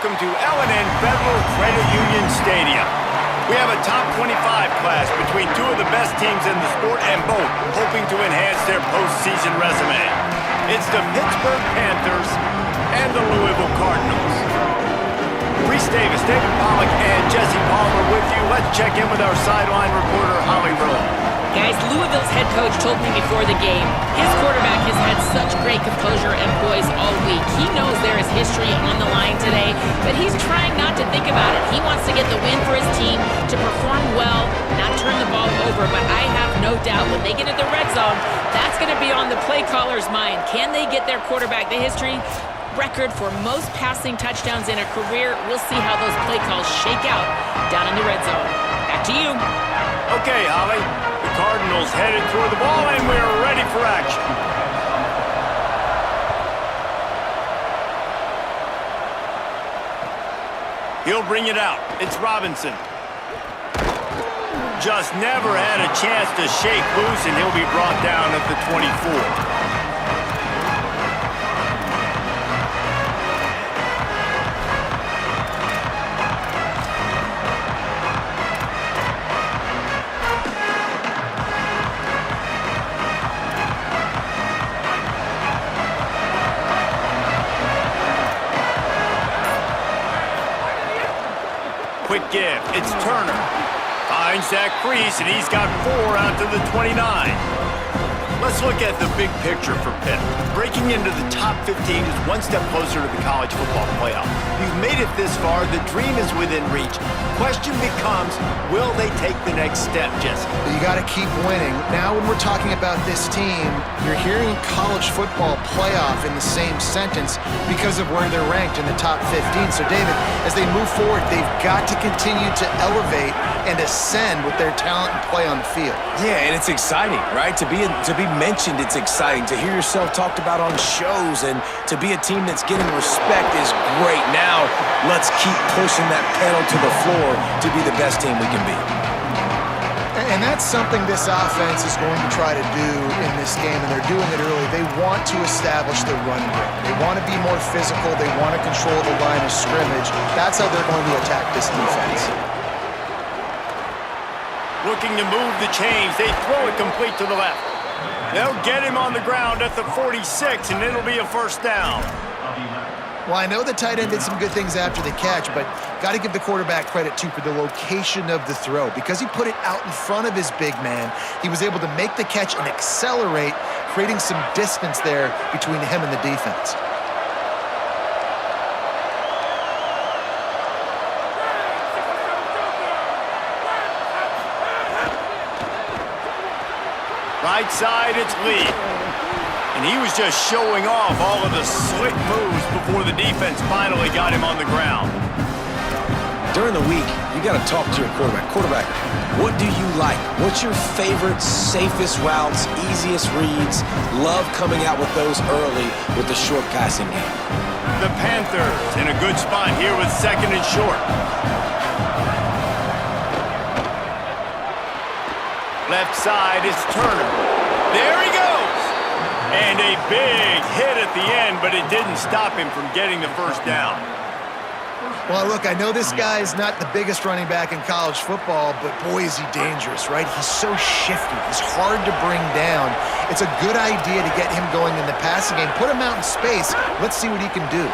welcome to L&N Federal Credit Union Stadium. We have a top 25 class between two of the best teams in the sport and both hoping to enhance their postseason resume. It's the Pittsburgh Panthers and the Louisville Cardinals. Reese Davis, David Pollack, and Jesse Palmer with you. Let's check in with our sideline reporter, Holly Rowe. Guys, Louisville's head coach told me before the game, his quarterback has had such great composure and poise all week. He knows there is history on the line today, but he's trying not to think about it. He wants to get the win for his team, to perform well, not turn the ball over. But I have no doubt when they get in the red zone, that's going to be on the play caller's mind. Can they get their quarterback the history record for most passing touchdowns in a career? We'll see how those play calls shake out down in the red zone. Back to you. Okay, Holly. The Cardinals headed toward the ball, and we're ready for action. He'll bring it out. It's Robinson. Just never had a chance to shake loose, and he'll be brought down at the 24. Quick give. It's Turner. Finds that crease, and he's got 4 out to the 29. Let's look at the big picture for Pitt. Breaking into the top 15 is one step closer to the college football playoff. You've made it this far. The dream is within reach. Question becomes, will they take the next step, Jesse? You got to keep winning. Now when we're talking about this team, you're hearing college football playoff in the same sentence because of where they're ranked in the top 15. So, David, as they move forward, they've got to continue to elevate and ascend with their talent and play on the field. Yeah, and it's exciting, right? To be mentioned, it's exciting. To hear yourself talked about on shows and to be a team that's getting respect is great. Now, let's keep pushing that pedal to the floor to be the best team we can be. And that's something this offense is going to try to do in this game, and they're doing it early. They want to establish the run game. They want to be more physical. They want to control the line of scrimmage. That's how they're going to attack this defense. Looking to move the chains. They throw it complete to the left. They'll get him on the ground at the 46, and it'll be a first down. Well, I know the tight end did some good things after the catch, but got to give the quarterback credit, too, for the location of the throw. Because he put it out in front of his big man, he was able to make the catch and accelerate, creating some distance there between him and the defense. Right side, it's Lee. And he was just showing off all of the slick moves before the defense finally got him on the ground. During the week, you got to talk to your quarterback. Quarterback, what do you like? What's your favorite, safest routes, easiest reads? Love coming out with those early with the short passing game. The Panthers in a good spot here with second and short. Left side is Turner. There he goes! And a big hit at the end, but it didn't stop him from getting the first down. Well, look, I know this guy's not the biggest running back in college football, but boy, is he dangerous, right? He's so shifty. He's hard to bring down. It's a good idea to get him going in the passing game. Put him out in space. Let's see what he can do.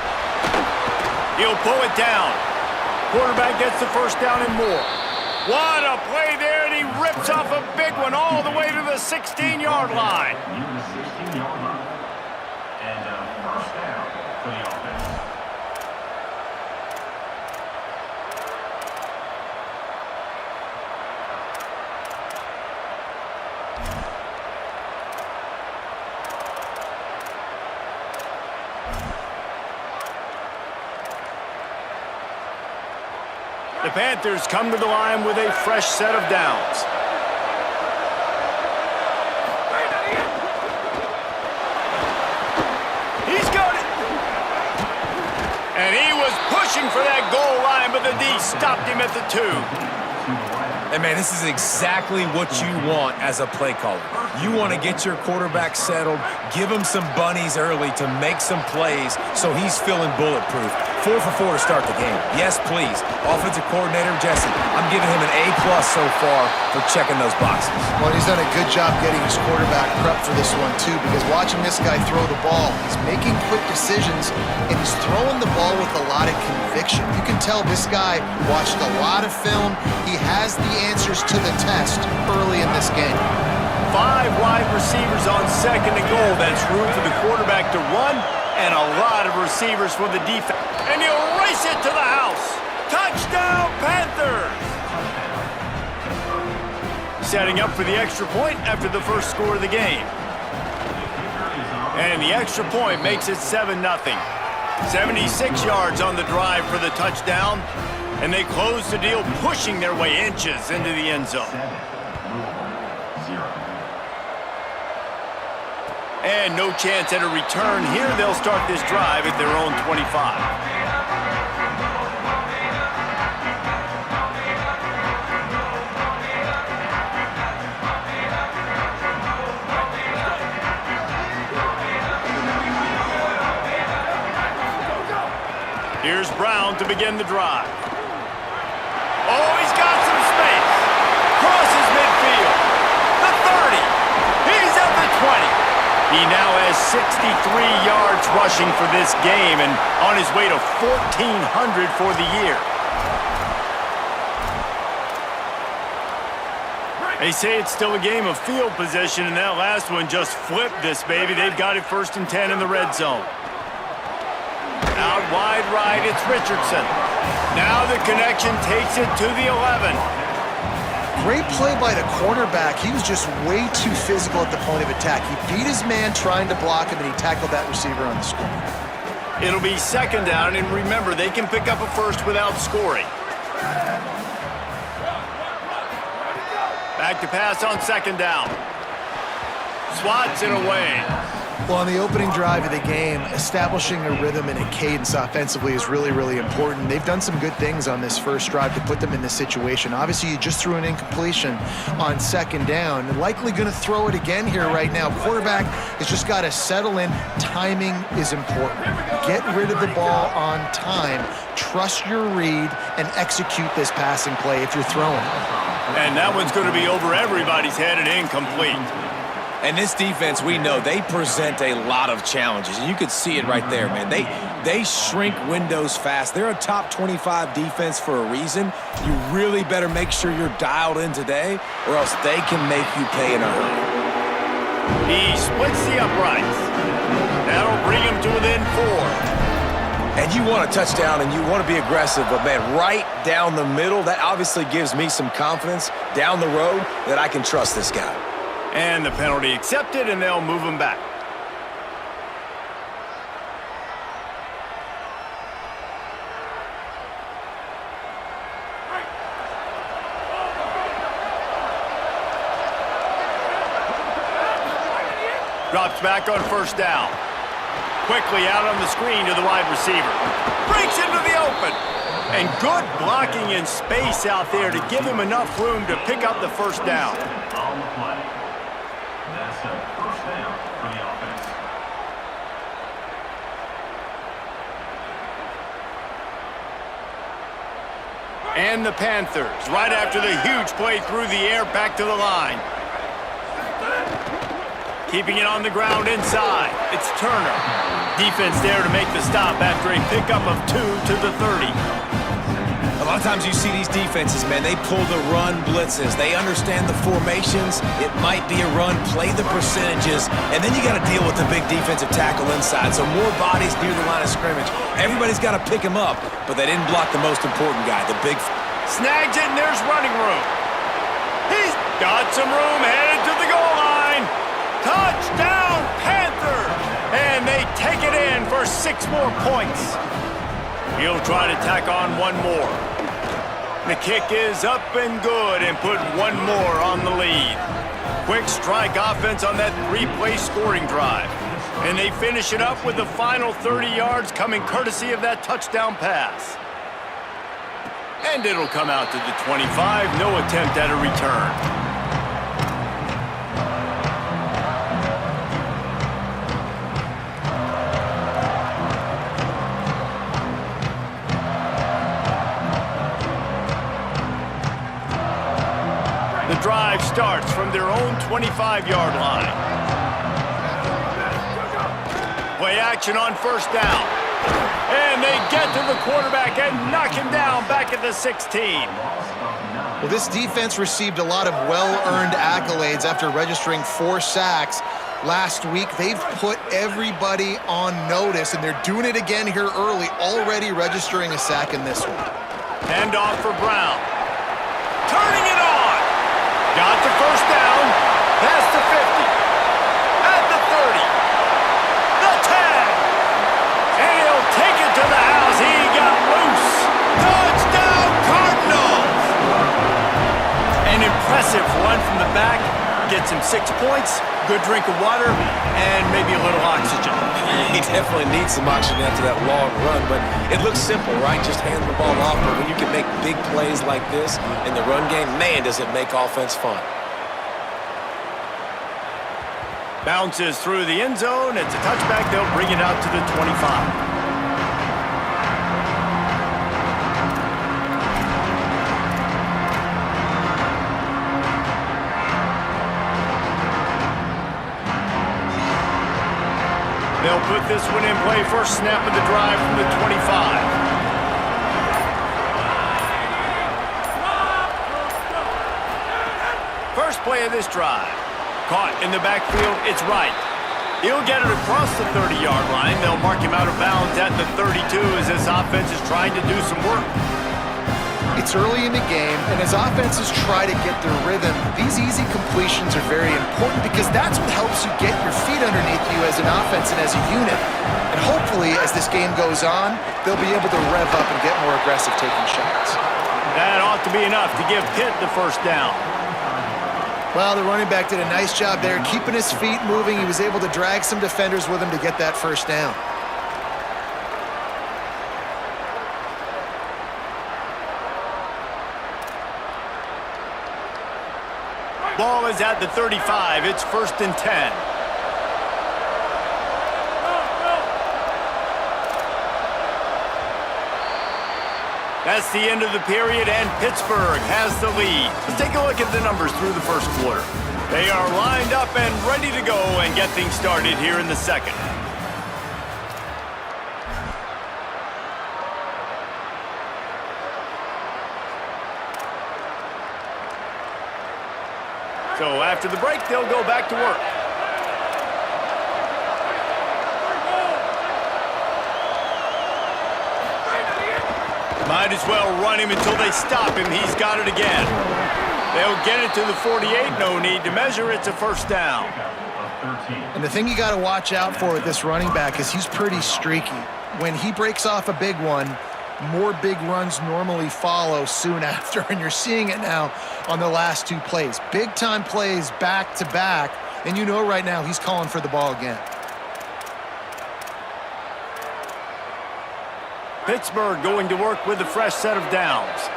He'll pull it down. Quarterback gets the first down and more. What a play there, and he rips off a big one all the way to the 16-yard line. And first down for the offense. The Panthers come to the line with a fresh set of downs. He's got it. And he was pushing for that goal line, but the D stopped him at the 2. And, man, this is exactly what you want as a play caller. You want to get your quarterback settled, give him some bunnies early to make some plays so he's feeling bulletproof. 4 for 4 to start the game. Yes, please. Offensive coordinator Jesse, I'm giving him an A+ so far for checking those boxes. Well, he's done a good job getting his quarterback prepped for this one, too, because watching this guy throw the ball, he's making quick decisions, and he's throwing the ball with a lot of conviction. You can tell this guy watched a lot of film. He has the answers to the test early in this game. 5 wide receivers on 2nd and goal. That's room for the quarterback to run, and a lot of receivers for the defense. And he'll race it to the house. Touchdown, Panthers! Setting up for the extra point after the first score of the game. And the extra point makes it 7-0. 76 yards on the drive for the touchdown, and they close the deal, pushing their way inches into the end zone. And no chance at a return here. They'll start this drive at their own 25. Here's Brown to begin the drive. Oh, he's got some space. Crosses midfield. The 30. He's at the 20. He now has 63 yards rushing for this game and on his way to 1,400 for the year. They say it's still a game of field position, and that last one just flipped this baby. They've got it 1st and 10 in the red zone. Out wide right, it's Richardson. Now the connection takes it to the 11. Great play by the cornerback. He was just way too physical at the point of attack. He beat his man trying to block him, and he tackled that receiver on the screen. It'll be 2nd down, and remember, they can pick up a first without scoring. Back to pass on 2nd down. Swats it away. Well, on the opening drive of the game, establishing a rhythm and a cadence offensively is really, really important. They've done some good things on this first drive to put them in this situation. Obviously, you just threw an incompletion on 2nd down. Likely going to throw it again here right now. Quarterback has just got to settle in. Timing is important. Get rid of the ball on time. Trust your read and execute this passing play if you're throwing. And that one's going to be over everybody's head and incomplete. And this defense, we know, they present a lot of challenges. And you could see it right there, man. They shrink windows fast. They're a top 25 defense for a reason. You really better make sure you're dialed in today, or else they can make you pay in a hurry. He splits the uprights. That'll bring him to within 4. And you want a touchdown and you want to be aggressive, but man, right down the middle, that obviously gives me some confidence down the road that I can trust this guy. And the penalty accepted, and they'll move him back. Drops back on 1st down. Quickly out on the screen to the wide receiver. Breaks into the open. And good blocking in space out there to give him enough room to pick up the 1st down. On the play. That's a 1st down for the offense. And the Panthers, right after the huge play through the air, back to the line. Keeping it on the ground inside. It's Turner. Defense there to make the stop after a pickup of 2 to the 30. A lot of times you see these defenses, man, they pull the run blitzes. They understand the formations. It might be a run, play the percentages, and then you got to deal with the big defensive tackle inside. So more bodies near the line of scrimmage. Everybody's got to pick him up, but they didn't block the most important guy, the big... Snags it, and there's running room. He's got some room, headed to the goal line. Touchdown, Panthers! And they take it in for 6 more points. He'll try to tack on 1 more. The kick is up and good and put 1 more on the lead. Quick strike offense on that 3-play scoring drive. And they finish it up with the final 30 yards coming courtesy of that touchdown pass. And it'll come out to the 25, no attempt at a return. The drive starts from their own 25-yard line. Play action on first down. And they get to the quarterback and knock him down back at the 16. Well, this defense received a lot of well-earned accolades after registering 4 sacks last week. They've put everybody on notice, and they're doing it again here early, already registering a sack in this one. Hand off for Brown. Turning it on. Got the first down. Past the 50. At the 30. The 10. And he'll take it to the house. He got loose. Touchdown, Cardinals. An impressive run from the back. Gets him 6 points, good drink of water, and maybe a little oxygen. He definitely needs some oxygen after that long run, but it looks simple, right? Just hand the ball off, but when you can make big plays like this in the run game, man, does it make offense fun. Bounces through the end zone. It's a touchback. They'll bring it out to the 25. They'll put this one in play. First snap of the drive from the 25. First play of this drive. Caught in the backfield. It's right. He'll get it across the 30-yard line. They'll mark him out of bounds at the 32 as this offense is trying to do some work. It's early in the game, and as offenses try to get their rhythm, these easy completions are very important because that's what helps you get your feet underneath you as an offense and as a unit. And hopefully, as this game goes on, they'll be able to rev up and get more aggressive taking shots. That ought to be enough to give Pitt the first down. Well, the running back did a nice job there, keeping his feet moving. He was able to drag some defenders with him to get that first down. Ball is at the 35. It's 1st and 10. That's the end of the period, and Pittsburgh has the lead. Let's take a look at the numbers through the first quarter. They are lined up and ready to go and get things started here in the second. So after the break, they'll go back to work. Might as well run him until they stop him. He's got it again. They'll get it to the 48. No need to measure. It's a first down. And the thing you got to watch out for with this running back is he's pretty streaky. When he breaks off a big one, more big runs normally follow soon after, and you're seeing it now on the last 2 plays. Big-time plays back-to-back, and you know right now he's calling for the ball again. Pittsburgh going to work with a fresh set of downs.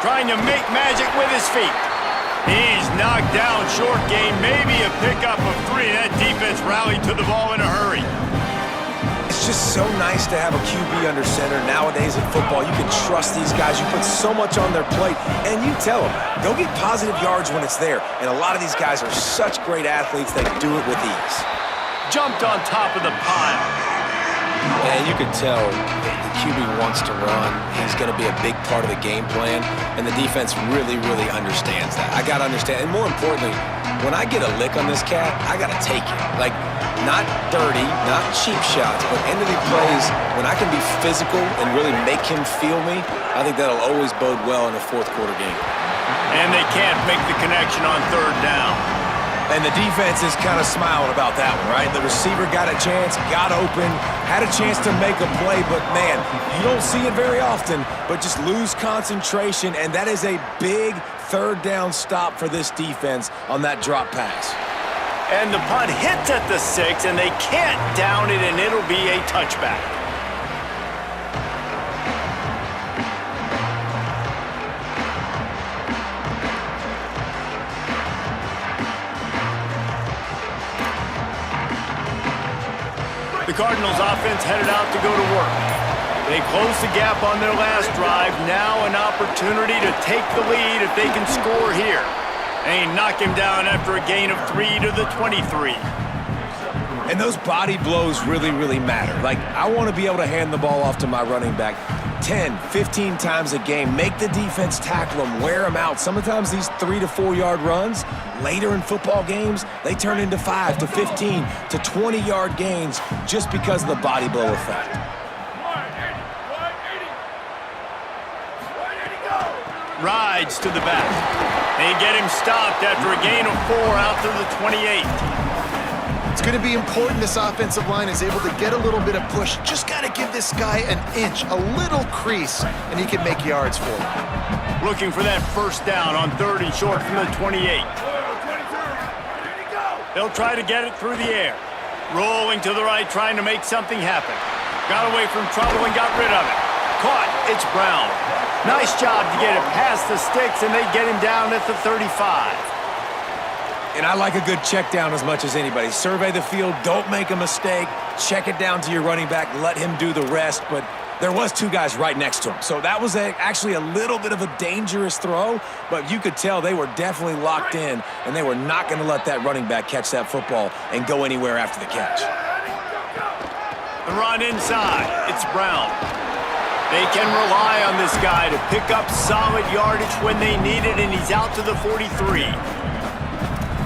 Trying to make magic with his feet. He's knocked down short game, maybe a pickup of 3. That defense rallied to the ball in a hurry. It's just so nice to have a QB under center. Nowadays in football, you can trust these guys. You put so much on their plate, and you tell them, they'll get positive yards when it's there. And a lot of these guys are such great athletes, they do it with ease. Jumped on top of the pile. And you can tell the QB wants to run. He's going to be a big part of the game plan, and the defense really, really understands that. I got to understand, and more importantly, when I get a lick on this cat, I got to take it. Like, not dirty, not cheap shots, but end of the plays, when I can be physical and really make him feel me, I think that'll always bode well in a fourth quarter game. And they can't make the connection on 3rd down. And the defense is kind of smiling about that one, right? The receiver got a chance, got open, had a chance to make a play, but man, you don't see it very often, but just lose concentration, and that is a big 3rd down stop for this defense on that drop pass. And the punt hits at the 6, and they can't down it, and it'll be a touchback. The Cardinals offense headed out to go to work. They close the gap on their last drive. Now an opportunity to take the lead if they can score here. They knock him down after a gain of 3 to the 23. And those body blows really, really matter. Like, I want to be able to hand the ball off to my running back 10, 15 times a game. Make the defense tackle them, wear them out. Sometimes these 3 to 4 yard runs, later in football games, they turn into 5 to 15 to 20 yard gains just because of the body blow effect. Rides to the back. They get him stopped after a gain of 4 out to the 28. It's going to be important this offensive line is able to get a little bit of push. Just got to give this guy an inch, a little crease, and he can make yards for him. Looking for that first down on 3rd and short from the 28. They'll try to get it through the air. Rolling to the right, trying to make something happen. Got away from trouble and got rid of it. Caught. It's Brown. Nice job to get it past the sticks, and they get him down at the 35. And I like a good check down as much as anybody. Survey the field, don't make a mistake, check it down to your running back, let him do the rest. But there was 2 guys right next to him. So that was actually a little bit of a dangerous throw, but you could tell they were definitely locked in, and they were not going to let that running back catch that football and go anywhere after the catch. The run inside. It's Brown. They can rely on this guy to pick up solid yardage when they need it, and he's out to the 43.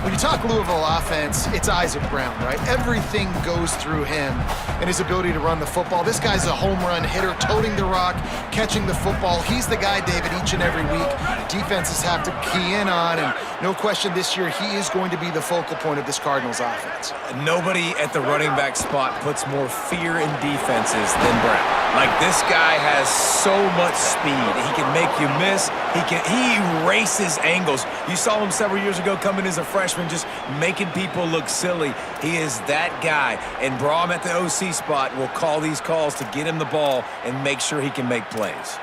When you talk Louisville offense, it's Isaac Brown, right? Everything goes through him and his ability to run the football. This guy's a home run hitter, toting the rock, catching the football. He's the guy, David, each and every week defenses have to key in on, and no question this year he is going to be the focal point of this Cardinals offense. Nobody at the running back spot puts more fear in defenses than Brown. Like, this guy has so much speed. He can make you miss. He erases angles. You saw him several years ago coming as a freshman, just making people look silly. He is that guy. And Braum at the OC spot will call these calls to get him the ball and make sure he can make plays.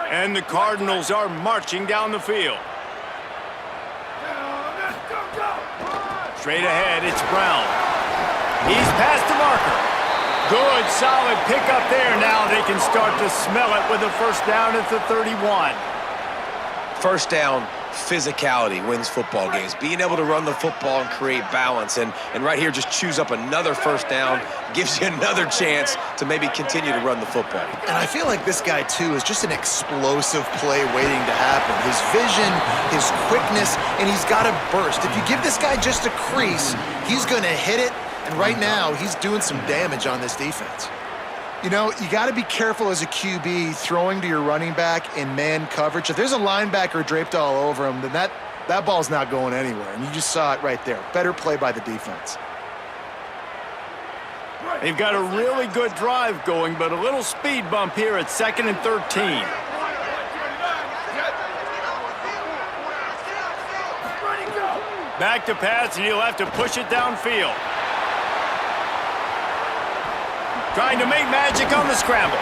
And the Cardinals are marching down the field. Straight ahead, it's Brown. He's past the marker. Good, solid pickup there. Now they can start to smell it with a first down at the 31. First down, physicality wins football games. Being able to run the football and create balance. And right here, just choose up another first down, gives you another chance to maybe continue to run the football. And I feel like this guy, too, is just an explosive play waiting to happen. His vision, his quickness, and he's got a burst. If you give this guy just a crease, he's going to hit it. And right now, he's doing some damage on this defense. You know, you got to be careful as a QB throwing to your running back in man coverage. If there's a linebacker draped all over him, then that ball's not going anywhere. And you just saw it right there. Better play by the defense. They've got a really good drive going, but a little speed bump here at 2nd and 13. Back to pass, and he'll have to push it downfield. Trying to make magic on the scramble.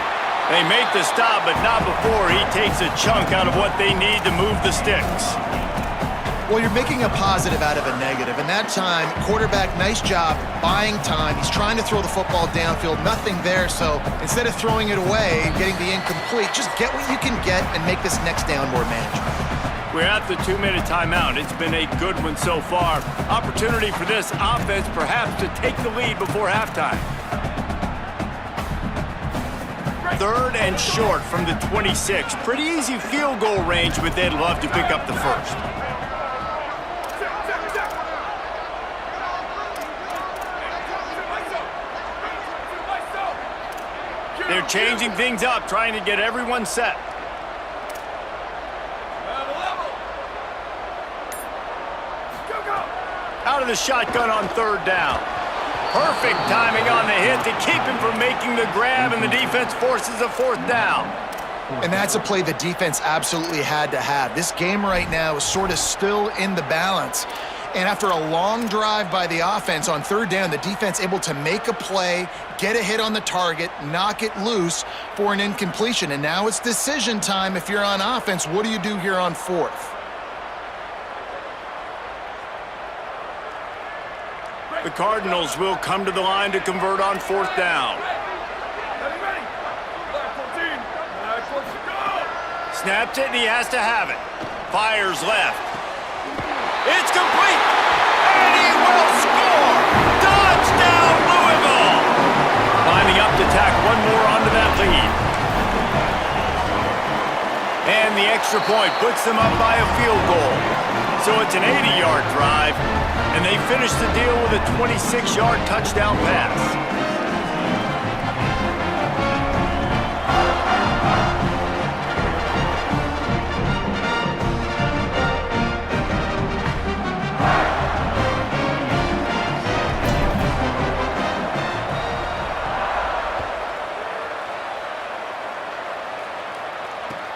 They make the stop, but not before he takes a chunk out of what they need to move the sticks. Well, you're making a positive out of a negative. And that time, quarterback, nice job buying time. He's trying to throw the football downfield. Nothing there, so instead of throwing it away and getting the incomplete, just get what you can get and make this next down more manageable. We're at the 2-minute timeout. It's been a good one so far. Opportunity for this offense perhaps to take the lead before halftime. 3rd and short from the 26. Pretty easy field goal range, but they'd love to pick up the first. They're changing things up, trying to get everyone set. Out of the shotgun on 3rd down. Perfect timing on the hit to keep him from making the grab, and the defense forces a 4th down. And that's a play the defense absolutely had to have. This game right now is sort of still in the balance. And after a long drive by the offense on 3rd down, the defense able to make a play, get a hit on the target, knock it loose for an incompletion. And now it's decision time if you're on offense. What do you do here on 4th? The Cardinals will come to the line to convert on 4th down. Snaps it, and he has to have it. Fires left. It's complete! And he will score! Touchdown, Louisville! Lining up to tack one more onto that lead. And the extra point puts them up by a field goal. So it's an 80-yard drive, and they finish the deal with a 26-yard touchdown pass.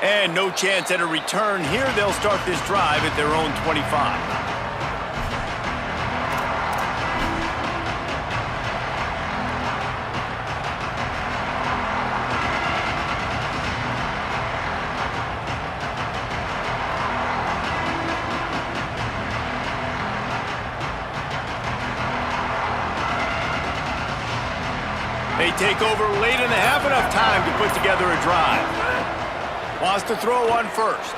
And no chance at a return here. They'll start this drive at their own 25. They take over late in the half, enough time to put together a drive. Wants to throw on first.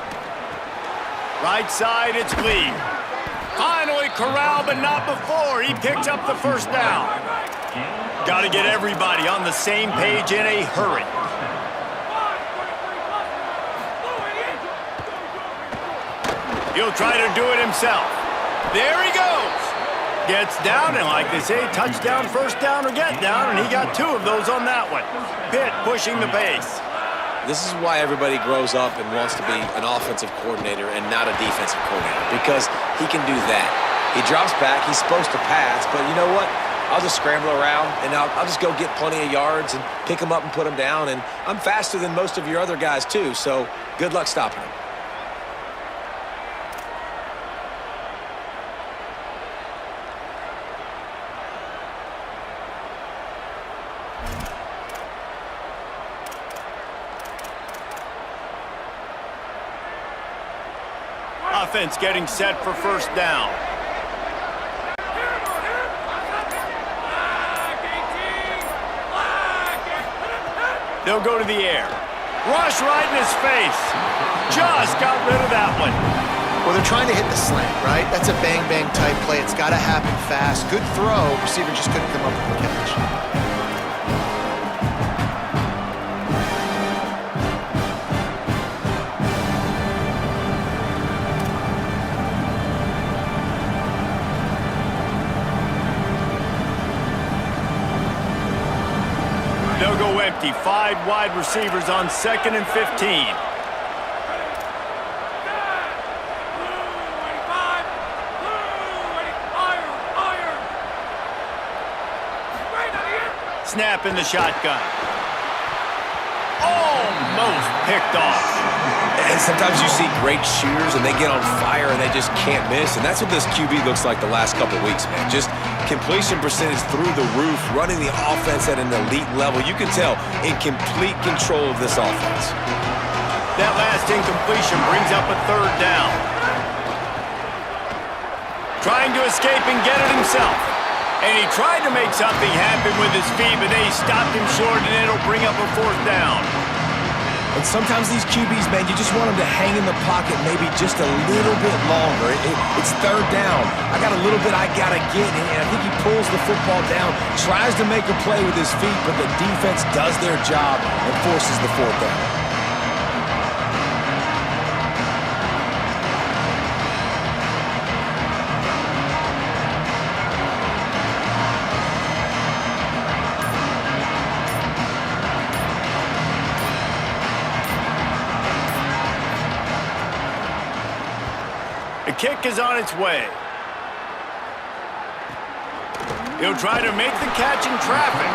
Right side, it's Glee. Finally corralled, but not before. He picks up the first down. Got to get everybody on the same page in a hurry. He'll try to do it himself. There he goes. Gets down, and like they say, touchdown, first down, or get down, and he got 2 of those on that one. Pitt pushing the pace. This is why everybody grows up and wants to be an offensive coordinator and not a defensive coordinator, because he can do that. He drops back, he's supposed to pass, but you know what? I'll just scramble around, and I'll just go get plenty of yards and pick him up and put him down, and I'm faster than most of your other guys too, so good luck stopping him. Offense getting set for first down. They'll go to the air. Rush right in his face. Just got rid of that one. Well, they're trying to hit the slant, right? That's a bang-bang type play. It's got to happen fast. Good throw. Receiver just couldn't come up with the catch. They'll go empty. 5 wide receivers on 2nd and 15. Snap in the shotgun. Almost picked off. And sometimes you see great shooters and they get on fire and they just can't miss. And that's what this QB looks like the last couple of weeks, man. Just completion percentage through the roof, running the offense at an elite level. You can tell in complete control of this offense. That last incompletion brings up a 3rd down. Trying to escape and get it himself. And he tried to make something happen with his feet, but they stopped him short, and it'll bring up a 4th down. And sometimes these QBs, man, you just want them to hang in the pocket maybe just a little bit longer. It's 3rd down. I got a little bit I got to get, and I think he pulls the football down, tries to make a play with his feet, but the defense does their job and forces the 4th down. The kick is on its way. He'll try to make the catch in traffic,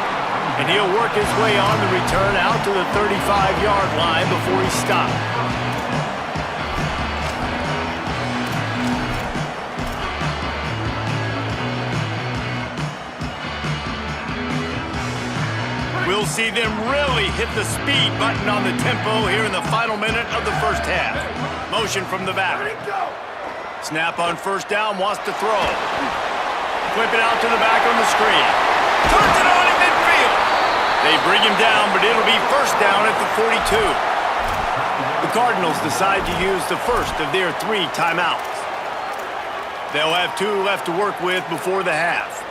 and he'll work his way on the return out to the 35-yard line before he stopped. We'll see them really hit the speed button on the tempo here in the final minute of the first half. Motion from the back. Snap on first down, wants to throw. Flip it out to the back on the screen. Turns it on in midfield. They bring him down, but it'll be first down at the 42. The Cardinals decide to use the first of their 3 timeouts. They'll have 2 left to work with before the half.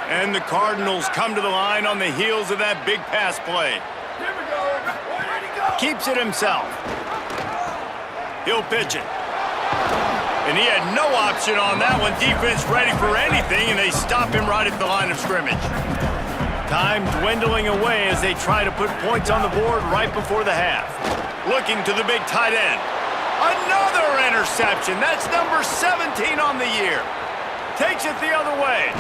And the Cardinals come to the line on the heels of that big pass play. Keeps it himself. He'll pitch it. And he had no option on that one. Defense ready for anything, and they stop him right at the line of scrimmage. Time dwindling away as they try to put points on the board right before the half. Looking to the big tight end. Another interception. That's number 17 on the year. Takes it the other way.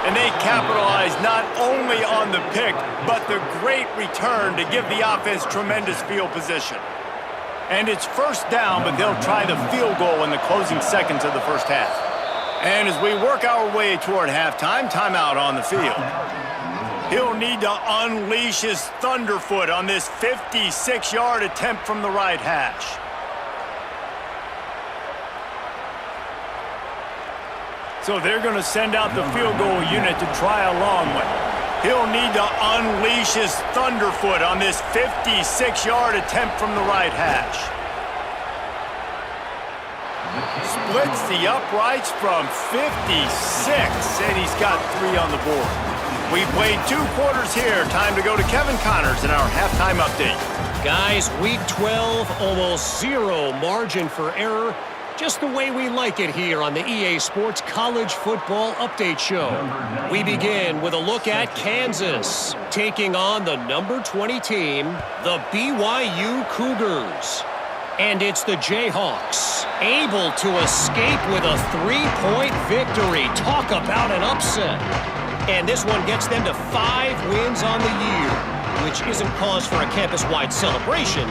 And they capitalize not only on the pick, but the great return to give the offense tremendous field position. And it's first down, but they'll try the field goal in the closing seconds of the first half. And as we work our way toward halftime, timeout on the field. He'll need to unleash his thunderfoot on this 56-yard attempt from the right hash. So they're going to send out the field goal unit to try a long one. He'll need to unleash his thunderfoot on this 56-yard attempt from the right hash. Splits the uprights from 56, and he's got 3 on the board. We played 2 quarters here. Time to go to Kevin Connors in our halftime update. Guys, week 12, almost 0 margin for error. Just the way we like it here on the EA Sports College Football Update Show. We begin with a look at Kansas, taking on the number 20 team, the BYU Cougars. And it's the Jayhawks, able to escape with a 3-point victory. Talk about an upset. And this one gets them to 5 wins on the year, which isn't cause for a campus-wide celebration,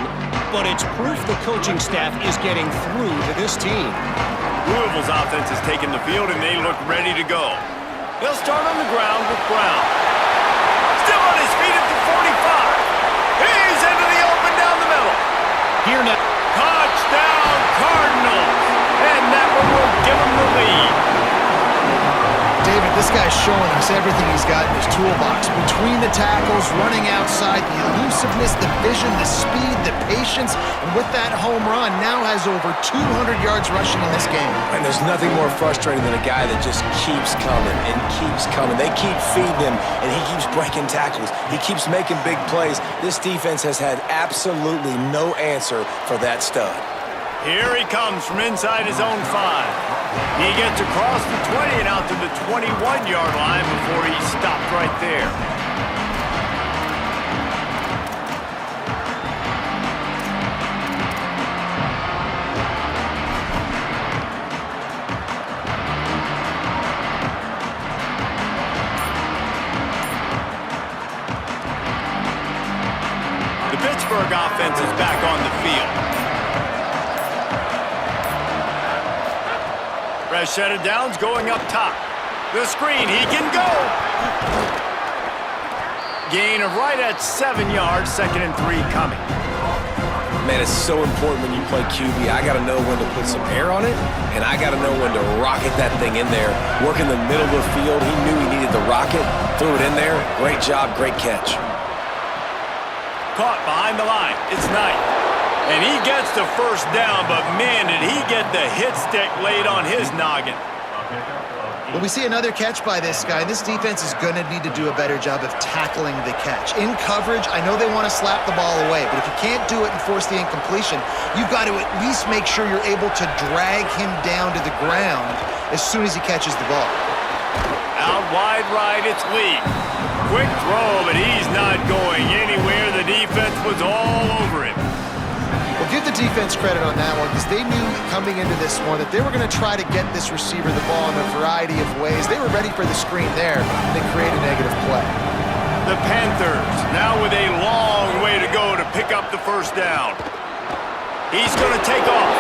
but it's proof the coaching staff is getting through to this team. Louisville's offense has taken the field, and they look ready to go. They'll start on the ground with Brown. Still on his feet at the 45. He's into the open down the middle. Here now. Touchdown, Cardinals. And that one will give them the lead. David, this guy's showing us everything he's got in his toolbox. Between the tackles, running outside, the elusiveness, the vision, the speed, the patience, and with that home run, now has over 200 yards rushing in this game. And there's nothing more frustrating than a guy that just keeps coming and keeps coming. They keep feeding him, and he keeps breaking tackles. He keeps making big plays. This defense has had absolutely no answer for that stud. Here he comes from inside his own 5. He gets across the 20 and out to the 21-yard line before he stopped right there. The Pittsburgh offense is back on the field. Rashad Downs going up top. The screen, he can go. Gain of right at 7 yards, 2nd and 3 coming. Man, it's so important when you play QB. I got to know when to put some air on it, and I got to know when to rocket that thing in there. Work in the middle of the field. He knew he needed the rocket, threw it in there. Great job, great catch. Caught behind the line. It's Knight. And he gets the first down, but man, did he get the hit stick laid on his noggin. Well, we see another catch by this guy. This defense is going to need to do a better job of tackling the catch. In coverage, I know they want to slap the ball away, but if you can't do it and force the incompletion, you've got to at least make sure you're able to drag him down to the ground as soon as he catches the ball. Out wide right, it's Lee. Quick throw, but he's not going anywhere. The defense was all over him. Well, give the defense credit on that one because they knew coming into this one that they were going to try to get this receiver the ball in a variety of ways. They were ready for the screen there, and they create a negative play. The Panthers now with a long way to go to pick up the first down. He's going to take off.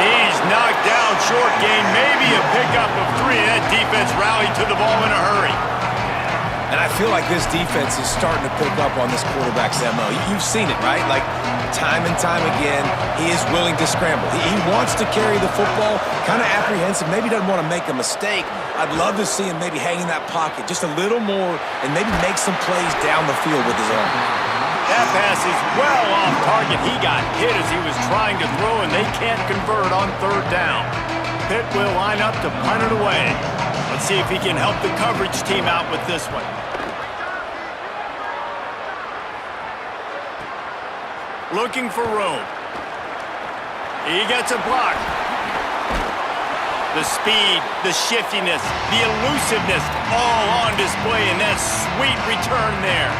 He's knocked down short gain, maybe a pickup of 3. That defense rallied to the ball in a hurry. And I feel like this defense is starting to pick up on this quarterback's MO. You've seen it, right? Like, time and time again, he is willing to scramble. He wants to carry the football, kind of apprehensive, maybe doesn't want to make a mistake. I'd love to see him maybe hang in that pocket just a little more and maybe make some plays down the field with his arm. That pass is well off target. He got hit as he was trying to throw, and they can't convert on third down. Pitt will line up to punt it away. Let's see if he can help the coverage team out with this one. Looking for room. He gets a block. The speed, the shiftiness, the elusiveness, all on display in that sweet return there.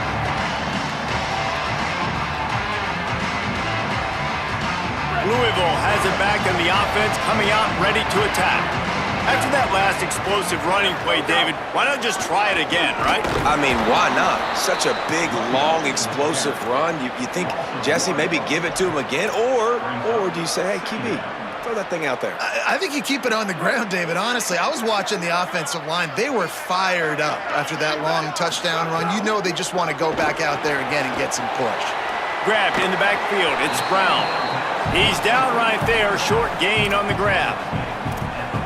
Louisville has it back in the offense, coming out ready to attack. After that last explosive running play, David, why not just try it again, right? I mean, why not? Such a big, long, explosive run. You think, Jesse, maybe give it to him again? Or do you say, hey, QB, throw that thing out there? I think you keep it on the ground, David. Honestly, I was watching the offensive line. They were fired up after that long touchdown run. You know they just want to go back out there again and get some push. Grabbed in the backfield. It's Brown. He's down right there. Short gain on the grab.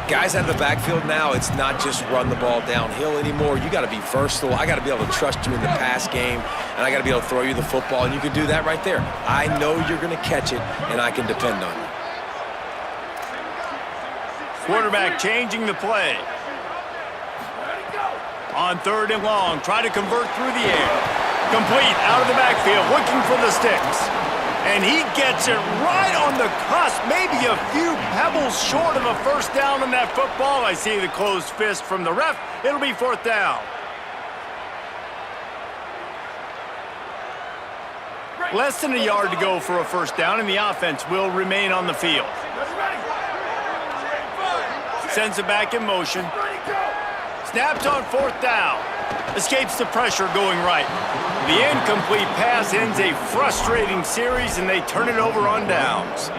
Guys out of the backfield now, it's not just run the ball downhill anymore. You got to be versatile. I got to be able to trust you in the pass game, and I got to be able to throw you the football, and you can do that right there. I know you're going to catch it, and I can depend on you. Quarterback changing the play. On third and long, try to convert through the air. Complete out of the backfield, looking for the sticks. And he gets it right on the cusp, maybe a few pebbles short of a first down on that football. I see the closed fist from the ref. It'll be fourth down. Less than a yard to go for a first down, and the offense will remain on the field. Sends it back in motion. Snaps on fourth down. Escapes the pressure going right. The incomplete pass ends a frustrating series, and they turn it over on downs.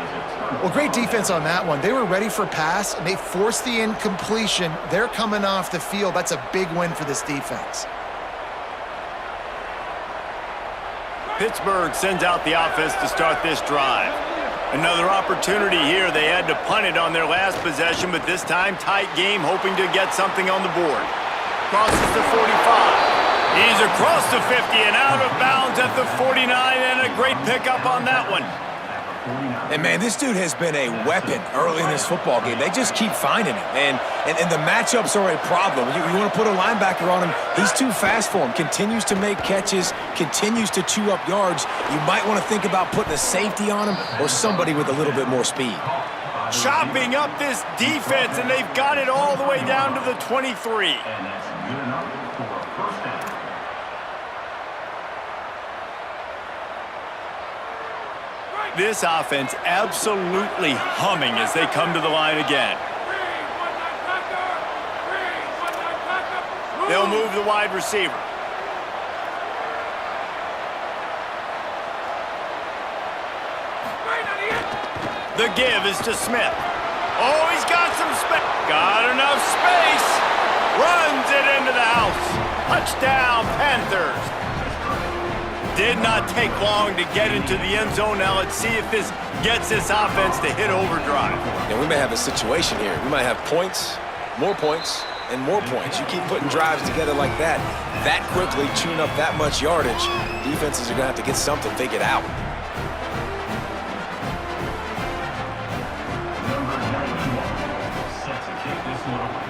Well, great defense on that one. They were ready for pass, and they forced the incompletion. They're coming off the field. That's a big win for this defense. Pittsburgh sends out the offense to start this drive. Another opportunity here. They had to punt it on their last possession, but this time tight game, hoping to get something on the board. Crosses the 45. He's across the 50 and out of bounds at the 49, and a great pickup on that one. And, man, this dude has been a weapon early in this football game. They just keep finding him. And the matchups are a problem. You want to put a linebacker on him, he's too fast for him. Continues to make catches, continues to chew up yards. You might want to think about putting a safety on him or somebody with a little bit more speed. Chopping up this defense, and they've got it all the way down to the 23. And that's good enough for a first down. This offense absolutely humming as they come to the line again. They'll move the wide receiver. The give is to Smith. Oh, he's got some space. Got enough space. Runs it into the house. Touchdown, Panthers. Did not take long to get into the end zone. Now let's see if this gets this offense to hit overdrive. And we may have a situation here. We might have points, and more points. You keep putting drives together like that quickly, chewing up that much yardage, defenses are going to have to get something figured out. Number 91 set to kick this one away.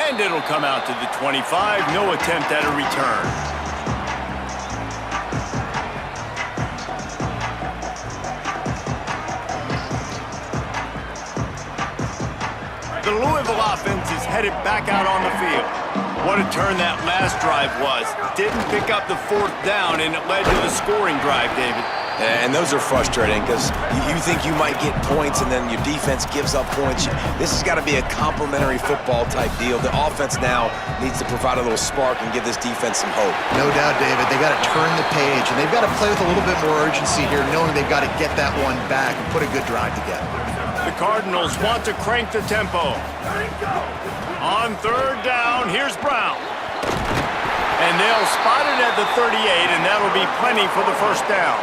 And it'll come out to the 25. No attempt at a return. The Louisville offense is headed back out on the field. What a turn that last drive was. Didn't pick up the fourth down, and it led to the scoring drive, David. And those are frustrating because you think you might get points and then your defense gives up points. This has got to be a complementary football type deal. The offense now needs to provide a little spark and give this defense some hope. No doubt, David. They got to turn the page, and they've got to play with a little bit more urgency here, knowing they've got to get that one back and put a good drive together. The Cardinals want to crank the tempo. On third down, here's Brown. And they'll spot it at the 38, and that'll be plenty for the first down.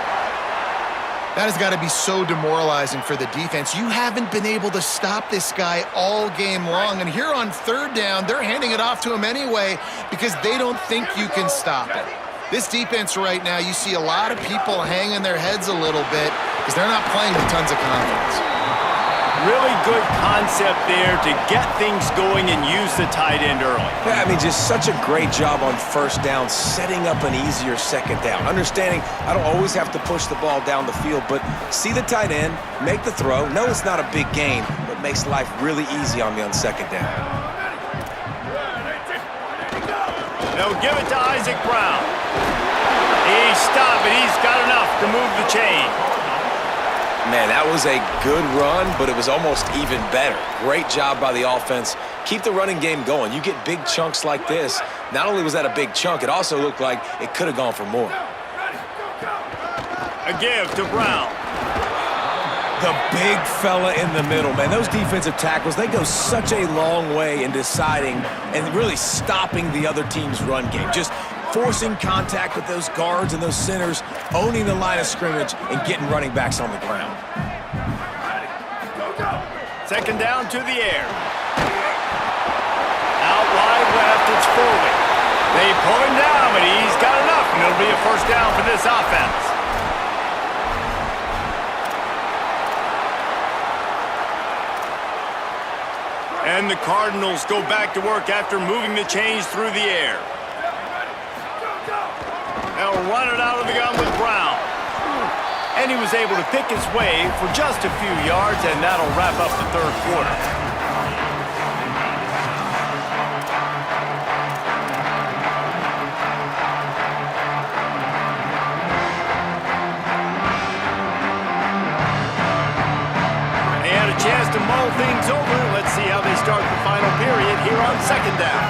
That has got to be so demoralizing for the defense. You haven't been able to stop this guy all game long, and here on third down, they're handing it off to him anyway because they don't think you can stop it. This defense right now, you see a lot of people hanging their heads a little bit because they're not playing with tons of confidence. Really good concept there to get things going and use the tight end early. Yeah, I mean, just such a great job on first down, setting up an easier second down. Understanding I don't always have to push the ball down the field, but see the tight end, make the throw. No, it's not a big gain, but makes life really easy on me on second down. They'll give it to Isaac Brown. He stopped it. He's got enough to move the chain. Man, that was a good run, but it was almost even better. Great job by the offense. Keep the running game going. You get big chunks like this. Not only was that a big chunk, it also looked like it could have gone for more. A give to Brown. The big fella in the middle, man. Those defensive tackles, they go such a long way in deciding and really stopping the other team's run game. Just forcing contact with those guards and those centers, owning the line of scrimmage, and getting running backs on the ground. Second down to the air. Out wide left, it's Foley. They pull him down, but he's got enough, and it'll be a first down for this offense. And the Cardinals go back to work after moving the chains through the air. They'll run it out of the gun with Brown. And he was able to pick his way for just a few yards, and that'll wrap up the third quarter. They had a chance to mull things over. Let's see how they start the final period here on second down.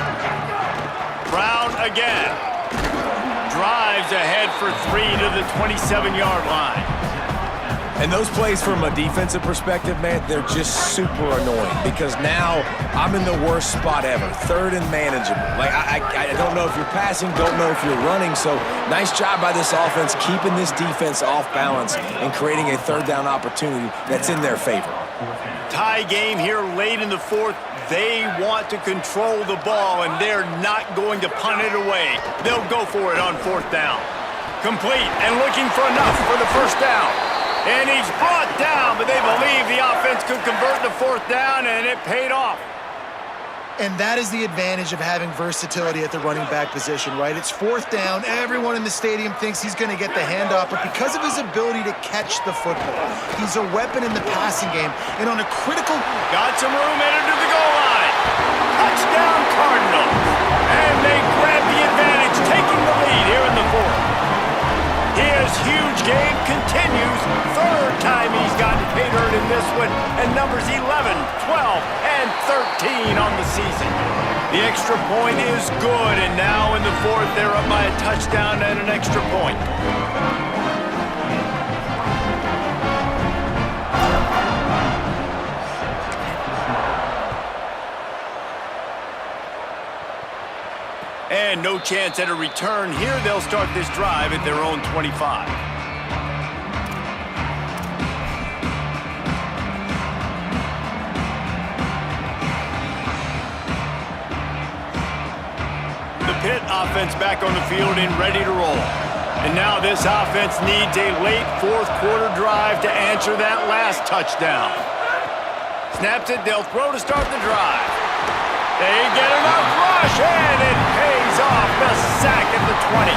Brown again. Drives ahead for 3 to the 27-yard line. And those plays from a defensive perspective, man, they're just super annoying because now I'm in the worst spot ever, third and manageable. Like, I don't know if you're passing, don't know if you're running, so nice job by this offense keeping this defense off balance and creating a third down opportunity that's in their favor. Tie game here late in the fourth. They want to control the ball, and they're not going to punt it away. They'll go for it on fourth down. Complete and looking for enough for the first down. And he's brought down, but they believe the offense could convert the fourth down, and it paid off. And that is the advantage of having versatility at the running back position, right? It's fourth down. Everyone in the stadium thinks he's going to get the handoff, but because of his ability to catch the football, he's a weapon in the passing game. And on a critical... Got some room headed to the goal line. Touchdown Cardinals. And they grab the advantage, taking the lead here in the fourth. His huge game continues. Third time he's gotten paid earned in this one. And numbers 11, 12, and 13 on the season. The extra point is good. And now in the fourth, they're up by a touchdown and an extra point. And no chance at a return here. They'll start this drive at their own 25. The Pitt offense back on the field and ready to roll. And now this offense needs a late fourth quarter drive to answer that last touchdown. Snaps it, they'll throw to start the drive. They get enough rush, and it pays off. The sack at the 20.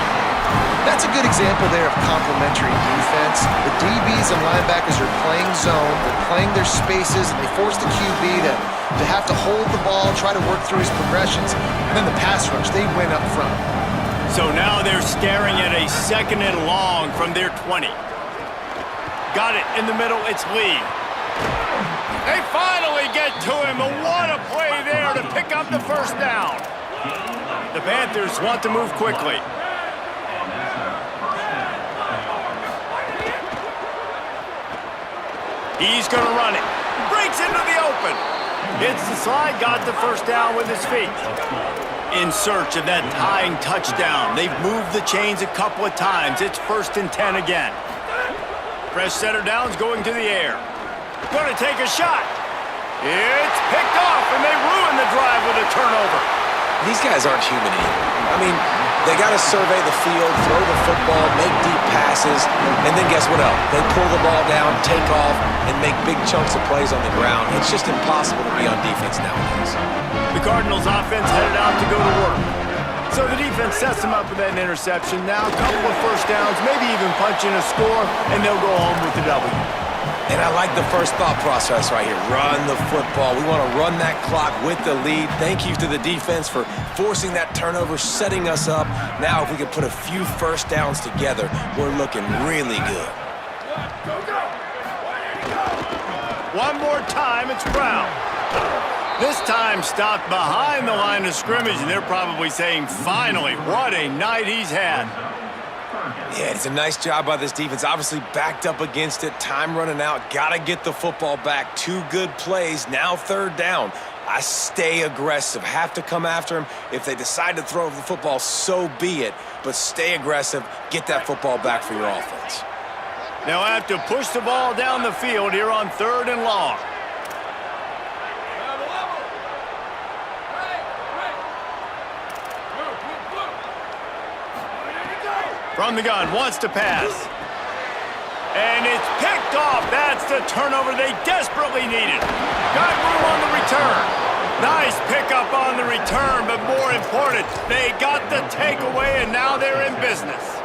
That's a good example there of complementary defense. The DBs and linebackers are playing zone, they're playing their spaces, and they force the QB to have to hold the ball, try to work through his progressions, and then the pass rush, they win up front. So now they're staring at a second and long from their 20. Got it in the middle, it's Lee. They finally get to him, and what a play there to pick up the first down. The Panthers want to move quickly. He's going to run it. Breaks into the open. Hits the slide, got the first down with his feet. In search of that tying touchdown. They've moved the chains a couple of times. It's 1st and 10 again. Fresh setter downs going to the air. Going to take a shot. It's picked off, and they ruin the drive with a turnover. These guys aren't human either. I mean, they got to survey the field, throw the football, make deep passes, and then guess what else? They pull the ball down, take off, and make big chunks of plays on the ground. It's just impossible to be on defense nowadays. The Cardinals offense headed out to go to work. So the defense sets them up with that interception. Now a couple of first downs, maybe even punch in a score, and they'll go home with the W. And I like the first thought process right here. Run the football. We want to run that clock with the lead. Thank you to the defense for forcing that turnover, setting us up. Now if we can put a few first downs together, we're looking really good. One more time, it's Brown. This time stopped behind the line of scrimmage, and they're probably saying, finally, what a night he's had. Yeah, it's a nice job by this defense. Obviously backed up against it. Time running out. Got to get the football back. 2 good plays. Now third down. I stay aggressive. Have to come after him. If they decide to throw the football, so be it. But stay aggressive. Get that football back for your offense. They'll have to push the ball down the field here on 3rd and long. From the gun, wants to pass. And it's picked off. That's the turnover they desperately needed. Got room on the return. Nice pickup on the return, but more important, they got the takeaway, and now they're in business.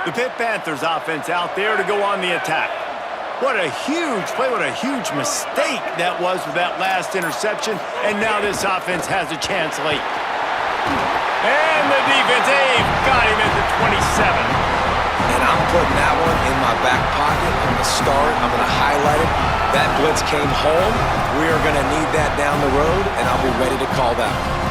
The Pitt Panthers offense out there to go on the attack. What a huge play, what a huge mistake that was with that last interception. And now this offense has a chance late. And the defense, they've got him at the 27. And I'm putting that one in my back pocket. I'm going to start. I'm going to highlight it. That blitz came home. We are going to need that down the road, and I'll be ready to call that one.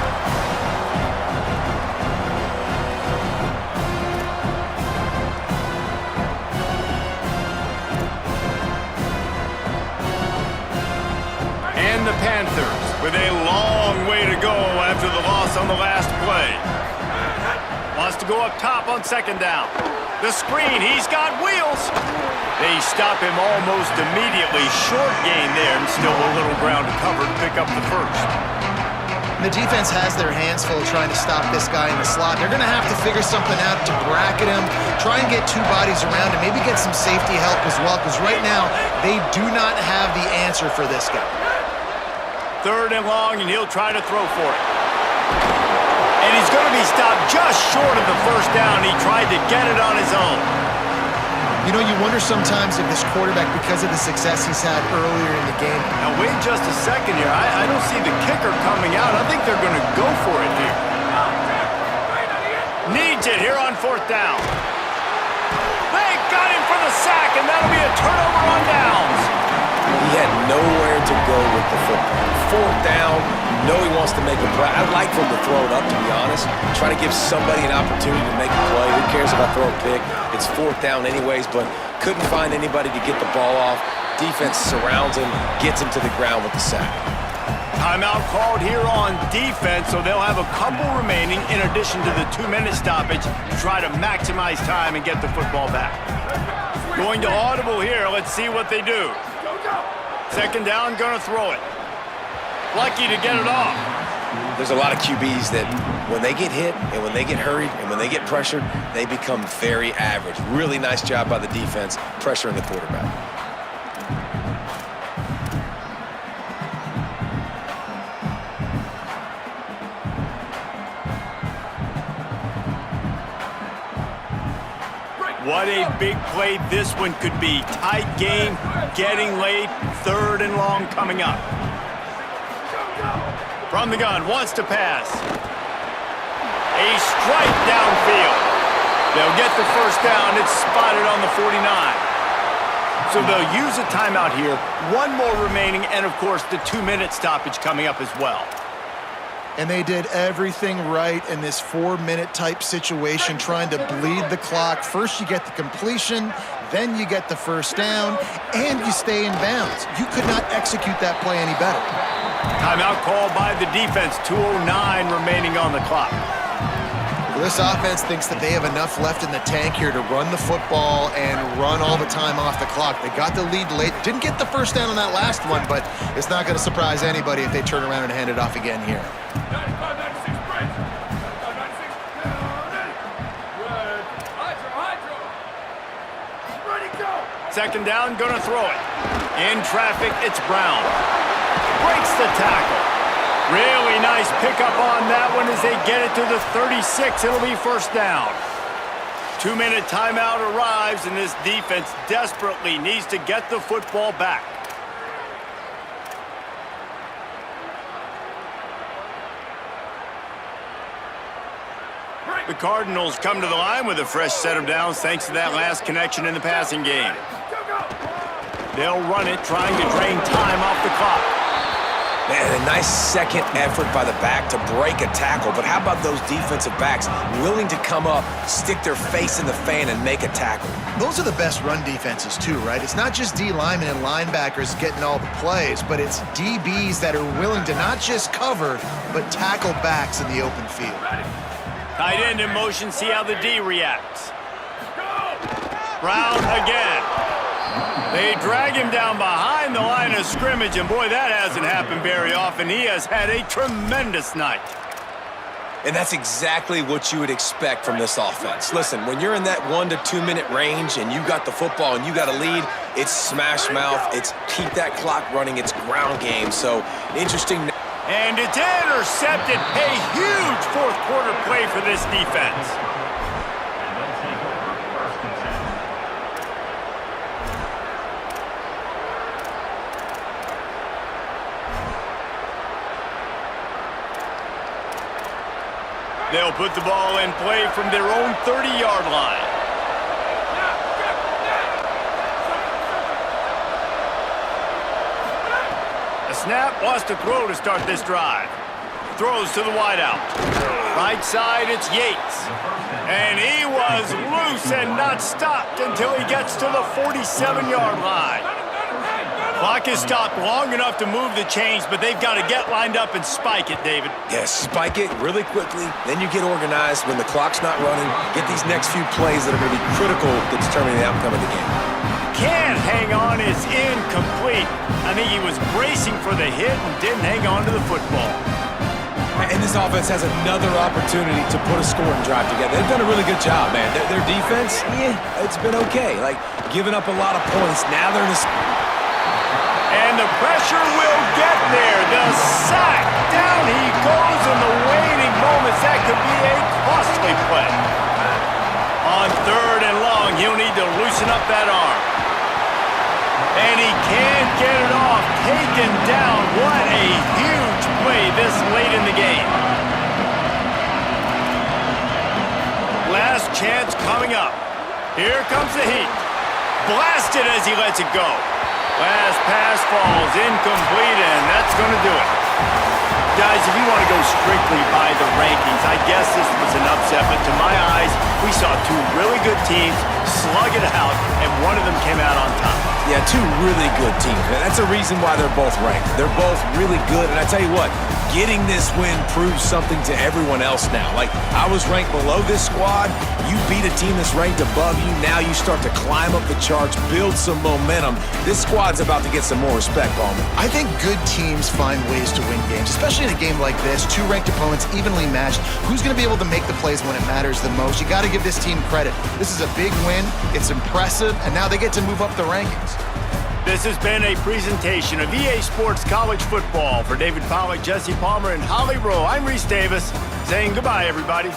The Panthers with a long way to go after the loss on the last play. Wants to go up top on 2nd down. The screen, he's got wheels. They stop him almost immediately. Short gain there, and still a little ground to cover to pick up the first. The defense has their hands full trying to stop this guy in the slot. They're going to have to figure something out to bracket him, try and get 2 bodies around him, maybe get some safety help as well, because right now they do not have the answer for this guy. 3rd and long, and he'll try to throw for it. And he's going to be stopped just short of the first down. He tried to get it on his own. You know, you wonder sometimes if this quarterback, because of the success he's had earlier in the game. Now, wait just a second here. I don't see the kicker coming out. I think they're going to go for it here. Needs it here on 4th down. They got him for the sack, and that'll be a turnover on downs. He had nowhere to go with the football. 4th down, you know he wants to make a play. I'd like for him to throw it up, to be honest. Try to give somebody an opportunity to make a play. Who cares if I throw a pick? It's 4th down anyways, but couldn't find anybody to get the ball off. Defense surrounds him, gets him to the ground with the sack. Timeout called here on defense, so they'll have a couple remaining in addition to the 2-minute stoppage to try to maximize time and get the football back. Going to audible here. Let's see what they do. 2nd down, gonna throw it. Lucky to get it off. There's a lot of QBs that when they get hit and when they get hurried and when they get pressured, they become very average. Really nice job by the defense, pressuring the quarterback. What a big play this one could be. Tight game, getting late, 3rd and long coming up. From the gun, wants to pass. A strike downfield. They'll get the first down. It's spotted on the 49. So they'll use a timeout here. 1 more remaining, and of course the 2-minute stoppage coming up as well. And they did everything right in this 4-minute type situation, trying to bleed the clock. First you get the completion, then you get the first down, and you stay in bounds. You could not execute that play any better. Timeout called by the defense. 2:09 remaining on the clock. Well, this offense thinks that they have enough left in the tank here to run the football and run all the time off the clock. They got the lead late. Didn't get the first down on that last one, but it's not going to surprise anybody if they turn around and hand it off again here. 95-96 break. 95-96. Ready, go. Second down, gonna throw it. In traffic, it's Brown. Breaks the tackle. Really nice pickup on that one as they get it to the 36. It'll be first down. 2-minute timeout arrives, and this defense desperately needs to get the football back. The Cardinals come to the line with a fresh set of downs thanks to that last connection in the passing game. They'll run it, trying to drain time off the clock. Man, a nice second effort by the back to break a tackle, but how about those defensive backs willing to come up, stick their face in the fan, and make a tackle? Those are the best run defenses too, right? It's not just D linemen and linebackers getting all the plays, but it's DBs that are willing to not just cover, but tackle backs in the open field. Tight end in motion, see how the D reacts. Brown again. They drag him down behind the line of scrimmage, and boy, that hasn't happened very often. He has had a tremendous night. And that's exactly what you would expect from this offense. Listen, when you're in that 1 to 2 minute range and you got the football and you got a lead, it's smash mouth, it's keep that clock running, it's ground game. So interesting. And it's intercepted. A huge fourth quarter play for this defense. And they'll take over first and 10. They'll put the ball in play from their own 30-yard line. A snap, wants to throw to start this drive. Throws to the wideout. Right side, it's Yates. And he was loose and not stopped until he gets to the 47-yard line. Clock is stopped long enough to move the chains, but they've got to get lined up and spike it, David. Yeah, spike it really quickly, then you get organized when the clock's not running, get these next few plays that are going to be critical to determining the outcome of the game. Can't hang on, is incomplete. I think he was bracing for the hit and didn't hang on to the football. And this offense has another opportunity to put a scoring drive together. They've done a really good job, man. Their defense, it's been okay. Like, giving up a lot of points. Now they're in the... And the pressure will get there. The sack. Down he goes in the waning moments. That could be a costly play. On third and long, he'll need to loosen up that arm. And he can't get it off. Taken down. What a huge play this late in the game. Last chance coming up. Here comes the heat. Blasted as he lets it go. Last pass falls incomplete, and that's going to do it. Guys, if you want to go strictly by the rankings, I guess this was an upset, but to my eyes, we saw two really good teams slug it out, and one of them came out on top. Yeah, two really good teams, and that's a reason why they're both ranked. They're both really good, and I tell you what, getting this win proves something to everyone else now. Like, I was ranked below this squad. You beat a team that's ranked above you. Now you start to climb up the charts, build some momentum. This squad's about to get some more respect, Ballman. I think good teams find ways to win games, especially in a game like this. Two ranked opponents evenly matched. Who's going to be able to make the plays when it matters the most? You got to give this team credit. This is a big win. It's impressive, and now they get to move up the rankings. This has been a presentation of EA Sports College Football. For David Pollack, Jesse Palmer, and Holly Rowe, I'm Reese Davis, saying goodbye, everybody.